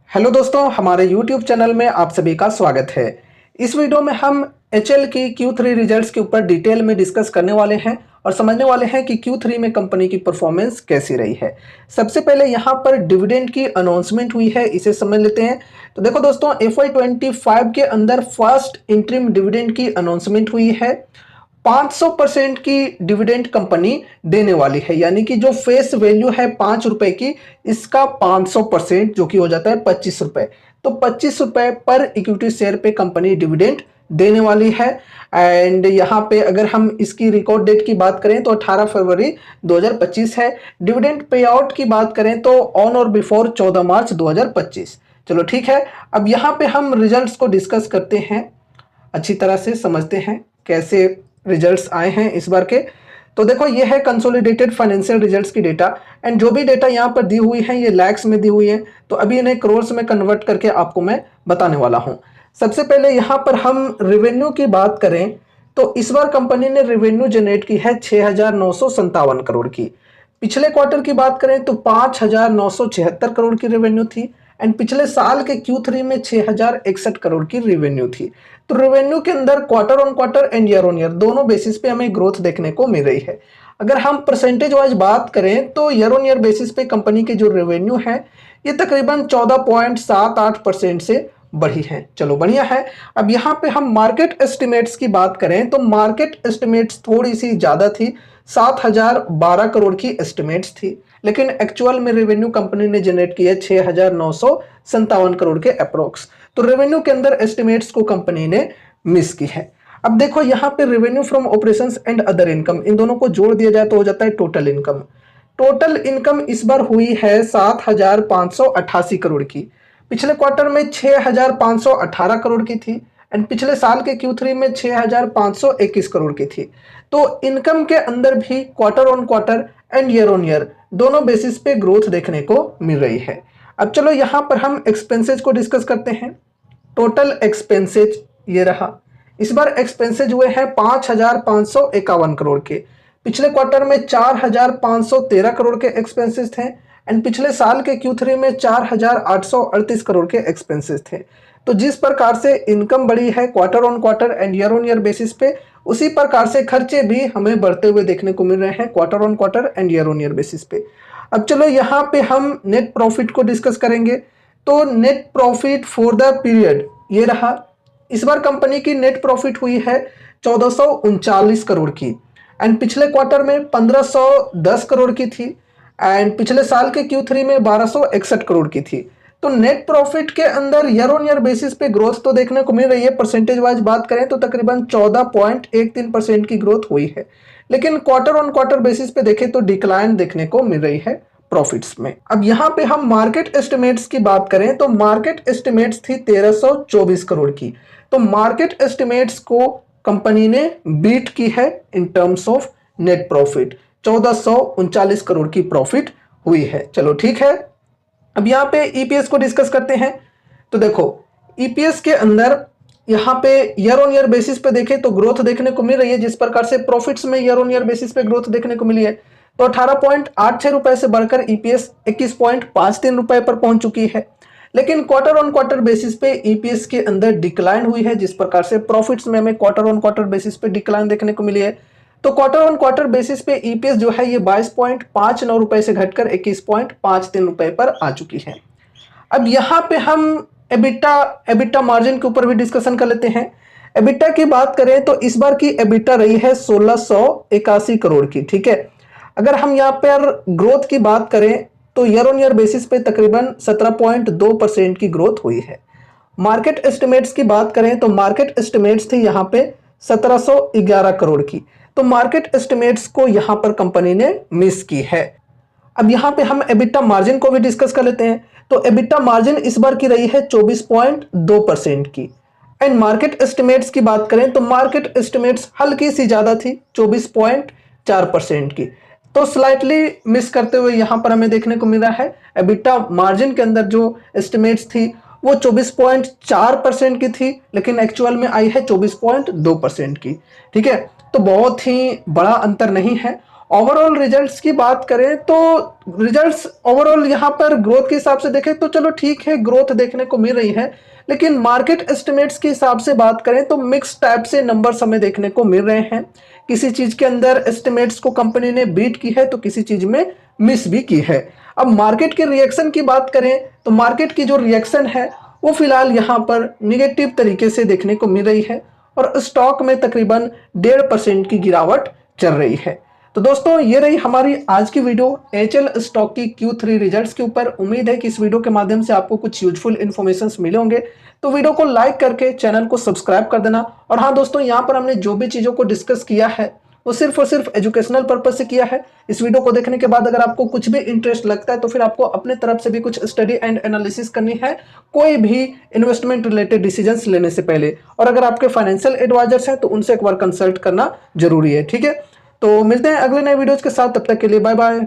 Hello दोस्तों, हमारे YouTube channel में आप सभी का स्वागत है। इस वीडियो में हम HL की Q3 रिजल्ट्स के ऊपर डिटेल में डिस्कस करने वाले हैं और समझने वाले हैं कि Q3 में कंपनी की परफॉर्मेंस कैसी रही है। सबसे पहले यहाँ पर डिविडेंड की अनाउंसमेंट हुई है, इसे समझ लेते हैं। तो देखो दोस्तों, FY25 के अंदर फर्स्ट इंटरिम डिविडेंड की अनाउंसमेंट हुई है। 500% की डिविडेंड कंपनी देने वाली है, यानी कि जो फेस वैल्यू है 5 रुपए की, इसका 500% जो कि हो जाता है 25 रुपए। तो 25 रुपए पर इक्विटी शेयर पे कंपनी डिविडेंड देने वाली है। एंड यहाँ पे अगर हम इसकी रिकॉर्ड डेट की बात करें तो 18 फरवरी 2025 है। डिविडेंड पे आउट की बात करें तो ऑन और बिफोर 14 मार्च 2025। चलो ठीक है, अब यहाँ पे हम रिजल्ट्स को डिस्कस करते हैं, अच्छी तरह से समझते हैं कैसे रिजल्ट्स आए हैं इस बार के। तो देखो, ये है कंसोलिडेटेड फाइनेंशियल रिजल्ट्स की डेटा एंड जो भी डेटा यहाँ पर दी हुई है ये लैक्स में दी हुई है, तो अभी इन्हें करोर्स में कन्वर्ट करके आपको मैं बताने वाला हूँ। सबसे पहले यहाँ पर हम रेवेन्यू की बात करें तो इस बार कंपनी ने रेवेन्यू जनरेट की है 6,957 करोड़ की। पिछले क्वार्टर की बात करें तो 5,976 करोड़ की रेवेन्यू थी एंड पिछले साल के Q3 में 6,061 करोड़ की रेवेन्यू थी। तो रेवेन्यू के अंदर quarter on quarter and year on year दोनों बेसिस पे हमें ग्रोथ देखने को मिल रही है। अगर हम परसेंटेज वाइज बात करें तो ईयर ऑन ईयर बेसिस पे कंपनी के जो रेवेन्यू है ये तकरीबन 14.78% से बढ़ी है। चलो बढ़िया है। अब यहाँ पे हम मार्केट एस्टिमेट्स की बात करें तो मार्केट एस्टिमेट्स थोड़ी सी ज्यादा थी, 7,012 करोड़ की एस्टिमेट्स थी, लेकिन एक्चुअल में रेवेन्यू कंपनी ने जनरेट किया 6,957 करोड़ के अप्रोक्स। तो रेवेन्यू के अंदर एस्टिमेट्स को कंपनी ने मिस की है। अब देखो, यहाँ पे revenue from operations and other income, इन दोनों को जोड़ दिया जाए तो हो जाता है टोटल इनकम। टोटल इनकम इस बार हुई है 7,588 करोड़ की। पिछले क्वार्टर में 6,518 करोड़ की थी एंड पिछले साल के Q3 में 6,521 करोड़ की थी। तो इनकम के अंदर भी quarter on quarter and year on year दोनों बेसिस पे ग्रोथ देखने को मिल रही है। अब चलो यहाँ पर हम एक्सपेंसेज को डिस्कस करते हैं। टोटल एक्सपेंसेज ये रहा। इस बार एक्सपेंसेज हुए हैं 5,551 करोड़ के। पिछले क्वार्टर में 4,513 करोड़ के एक्सपेंसेस थे एंड पिछले साल के Q3 में 4,838 करोड़ के एक्सपेंसेस थे। तो जिस प्रकार से इनकम बढ़ी है quarter on quarter and year on year basis पे, उसी प्रकार से खर्चे भी हमें बढ़ते हुए देखने को मिल रहे हैं quarter on quarter and year on year basis पे। अब चलो यहाँ पे हम नेट प्रॉफिट को डिस्कस करेंगे। तो net profit for the period ये रहा। इस बार कंपनी की नेट प्रॉफिट हुई है 1,439 करोड़ की एंड पिछले क्वार्टर में 1,510 करोड़ की थी एंड पिछले साल के Q3 में 1,261 करोड़ की थी। तो नेट प्रॉफिट के अंदर ईयर ऑन ईयर बेसिस पे ग्रोथ तो देखने को मिल रही है। परसेंटेज वाइज बात करें तो तकरीबन 14.13% की ग्रोथ हुई है, लेकिन क्वार्टर ऑन क्वार्टर बेसिस पे देखें तो डिक्लाइन देखने को मिल रही है प्रॉफिट्स में। अब यहाँ पे हम मार्केट एस्टिमेट्स की बात करें तो मार्केट एस्टिमेट्स थी 1,324 करोड़ की। तो मार्केट एस्टिमेट्स को कंपनी ने बीट की है in terms of net profit. 1,439 crore की प्रॉफिट हुई है। चलो ठीक है, अब यहाँ पे ईपीएस को डिस्कस करते हैं। तो देखो, ईपीएस के अंदर यहाँ पे ईयर ऑन ईयर बेसिस पे देखें तो ग्रोथ देखने को मिल रही है, जिस प्रकार से प्रॉफिट्स में ईयर ऑन ईयर बेसिस पे ग्रोथ देखने को मिली है। तो 18.86 रुपए से बढ़कर ईपीएस 21.53 रुपए पर पहुंच चुकी है। लेकिन क्वार्टर ऑन क्वार्टर बेसिस पे ईपीएस के अंदर डिक्लाइन हुई है, जिस प्रकार से प्रॉफिट्स में हमें क्वार्टर ऑन क्वार्टर बेसिस पे डिक्लाइन देखने को मिली है। तो क्वार्टर ऑन क्वार्टर बेसिस पे ईपीएस जो है ये 22.59 रुपए से घटकर 21.53 रुपए पर आ चुकी है। अब यहाँ पे हम एबिटा मार्जिन के ऊपर भी डिस्कशन कर लेते हैं। एबिटा की बात करें तो इस बार की एबिटा रही है 1,681 करोड़ की। ठीक है, अगर हम यहाँ पर ग्रोथ की बात करें तो ईयर ऑन ईयर बेसिस पे तकरीबन 17.2% की ग्रोथ हुई है। मार्केट एस्टिमेट्स की बात करें तो मार्केट एस्टिमेट्स थी यहाँ पे 1,711 करोड़ की। तो मार्केट एस्टिमेट्स को यहाँ पर कंपनी ने मिस की है। अब यहाँ पे हम एबिटा मार्जिन को भी डिस्कस कर लेते हैं। तो एबिटा मार्जिन इस बार की रही है 24.2% की एंड मार्केट एस्टिमेट्स की बात करें तो मार्केट एस्टिमेट्स हल्की सी ज्यादा थी, 24.4% की। तो स्लाइटली मिस करते हुए यहाँ पर हमें देखने को मिला है एबिटा मार्जिन के अंदर जो एस्टिमेट्स थी वो 24.4% की थी, लेकिन एक्चुअल में आई है 24.2% की। ठीक है, तो बहुत ही बड़ा अंतर नहीं है। ओवरऑल रिजल्ट्स की बात करें तो रिजल्ट्स ओवरऑल यहाँ पर ग्रोथ के हिसाब से देखें तो चलो ठीक है, ग्रोथ देखने को मिल रही है, लेकिन मार्केट एस्टिमेट्स के हिसाब से बात करें तो मिक्स टाइप से नंबर्स हमें देखने को मिल रहे हैं। किसी चीज के अंदर एस्टिमेट्स को कंपनी ने बीट की है तो किसी चीज में मिस भी की है। अब मार्केट के रिएक्शन की बात करें तो मार्केट की जो रिएक्शन है वो फिलहाल यहाँ पर निगेटिव तरीके से देखने को मिल रही है और स्टॉक में तकरीबन 1.5% की गिरावट चल रही है। तो दोस्तों ये रही हमारी आज की वीडियो एचएल स्टॉक की Q3 रिजल्ट्स के ऊपर। उम्मीद है कि इस वीडियो के माध्यम से आपको कुछ यूजफुल इन्फॉर्मेशन मिले होंगे। तो वीडियो को लाइक करके चैनल को सब्सक्राइब कर देना। और हाँ दोस्तों, यहाँ पर हमने जो भी चीज़ों को डिस्कस किया है वो सिर्फ और सिर्फ एजुकेशनल पर्पज से किया है। इस वीडियो को देखने के बाद अगर आपको कुछ भी इंटरेस्ट लगता है तो फिर आपको अपने तरफ से भी कुछ स्टडी एंड एनालिसिस करनी है कोई भी इन्वेस्टमेंट रिलेटेड डिसीजंस लेने से पहले। और अगर आपके फाइनेंशियल एडवाइजर्स हैं तो उनसे एक बार कंसल्ट करना जरूरी है, ठीक है। तो मिलते हैं अगले नए वीडियोज के साथ, तब तक के लिए बाय बाय।